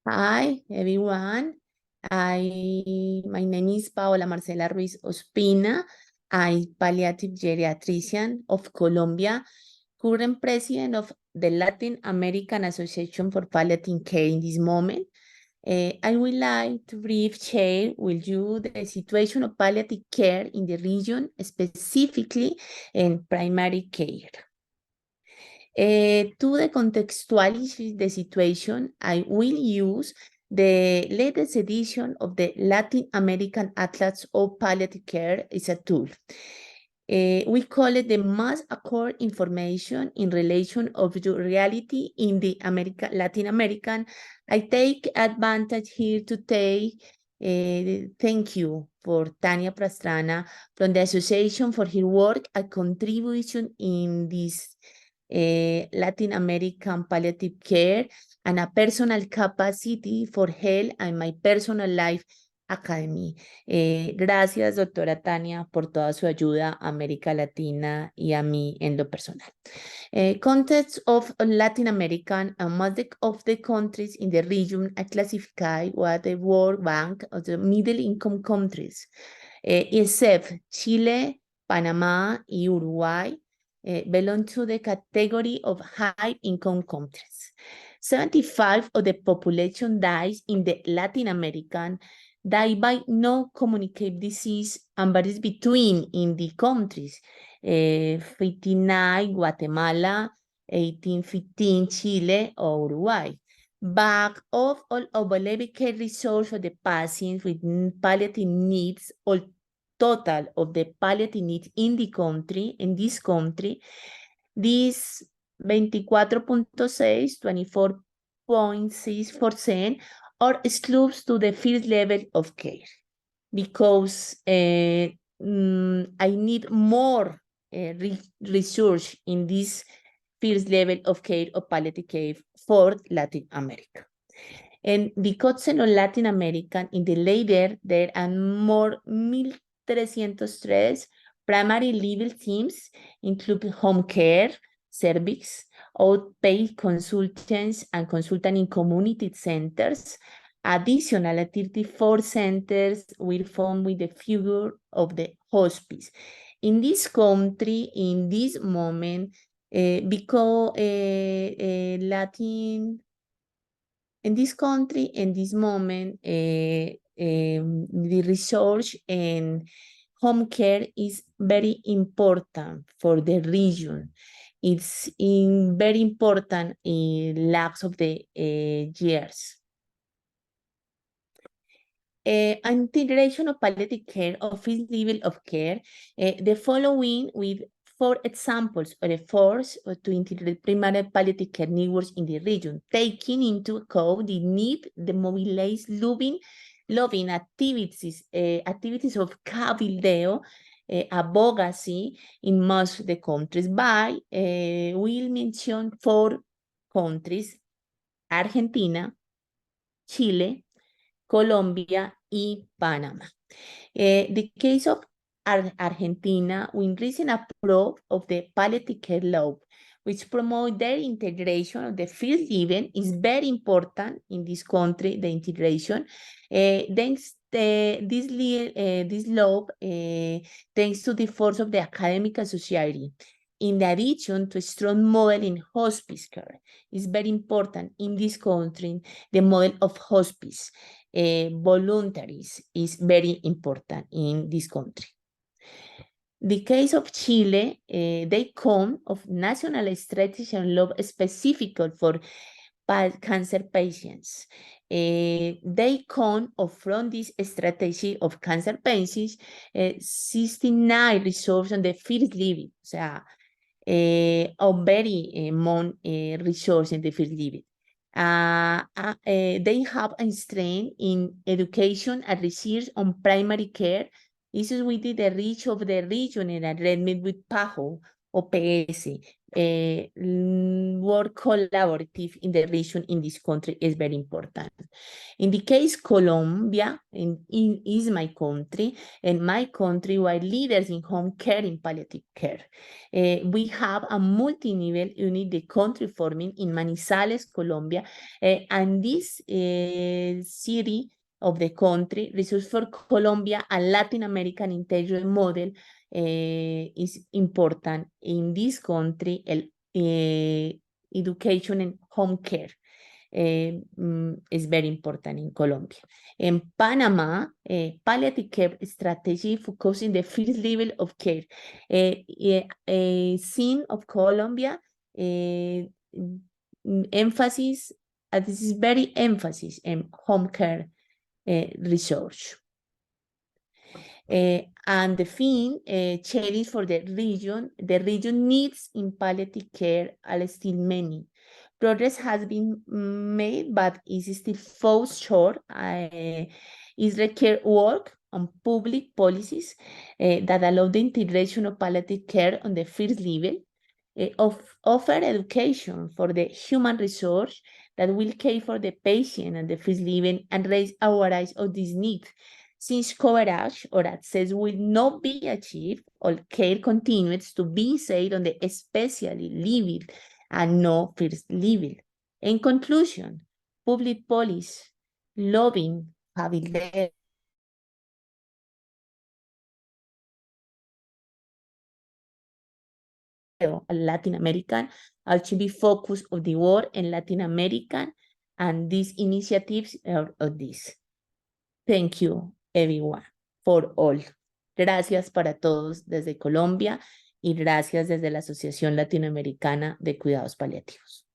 Hi, everyone. My name is Paola Marcela Ruiz Ospina. I'm palliative geriatrician of Colombia, current president of the Latin American Association for Palliative Care in this moment. I would like to brief share with you the situation of palliative care in the region, specifically in primary care. To contextualize the situation, I will use the latest edition of the Latin American Atlas of Palliative Care as a tool. We call it the most accurate information in relation of the reality in the Latin American. I take advantage here to thank you for Tania Pastrana from the Association for her work and contribution in this Latin American palliative care and a personal capacity for health and my personal life academy. Gracias, doctora Tania, por toda su ayuda a América Latina y a mí en lo personal. Context of Latin American and most of the countries in the region are classified with the World Bank of the middle income countries, except Chile, Panama, y Uruguay. Belong to the category of high-income countries. 75% of the population dies in the Latin American, die by no-communicable disease and varies between in the countries. 59 Guatemala, 1815 Chile or Uruguay. Back of all available care resources for the patients with palliative needs, all total of the palliative needs in this country, this 24.6, 24.6% are exclusive to the first level of care because I need more research in this first level of care of palliative care for Latin America. And because in Latin America, in the later, there are more 1,303 primary level teams, include home care, service, outpatient consultants, and consultant in community centers. Additional 34 centers will form with the figure of the hospice. In this country, in this moment, because in this country, in this moment, the research and home care is very important for the region. It's very important in lakhs of the years. Integration of palliative care of this level of care, the following with 4 examples of efforts to integrate primary palliative care networks in the region, taking into account the need to mobilize loving activities of cabildeo, advocacy in most of the countries. We'll mention 4 countries: Argentina, Chile, Colombia, y Panama. The case of Argentina, we recently approved of the palliative care law, which promotes their integration of the field event, is very important in this country, the integration. Thanks this law, thanks to the force of the academic society. In addition to a strong model in hospice care, is very important in this country, the model of hospice. Voluntaries is very important in this country. The case of Chile, they come of national strategy and law specific for cancer patients. They come from this strategy of cancer patients, 69 resources on the first level, o sea, very more resources in the first level. They have a strength in education and research on primary care. This is within the reach of the region in agreement with PAHO, OPS, work collaborative in the region in this country is very important. In the case Colombia is my country, and my country were leaders in home care and palliative care. We have a multi-level unit, the country forming in Manizales, Colombia, and this city of the country, Resource for Colombia, a Latin American integrated model is important in this country. Education and home care is very important in Colombia. In Panama, palliative care strategy focusing the first level of care. Scene of Colombia, emphasis, this is very emphasis in home care research. And the thing, challenge for the region needs in palliative care are still many. Progress has been made, but is still falls short. Is require work on public policies that allow the integration of palliative care on the first level, offer education for the human resource that will care for the patient at the first level and raise awareness of this need. Since coverage or access will not be achieved, all care continues to be said on the especially level and no first level. In conclusion, public policy, lobbying, having Latin American, ALCP focus of the world in Latin American, and these initiatives are of this. Thank you, everyone, for all. Gracias para todos desde Colombia y gracias desde la Asociación Latinoamericana de Cuidados Paliativos.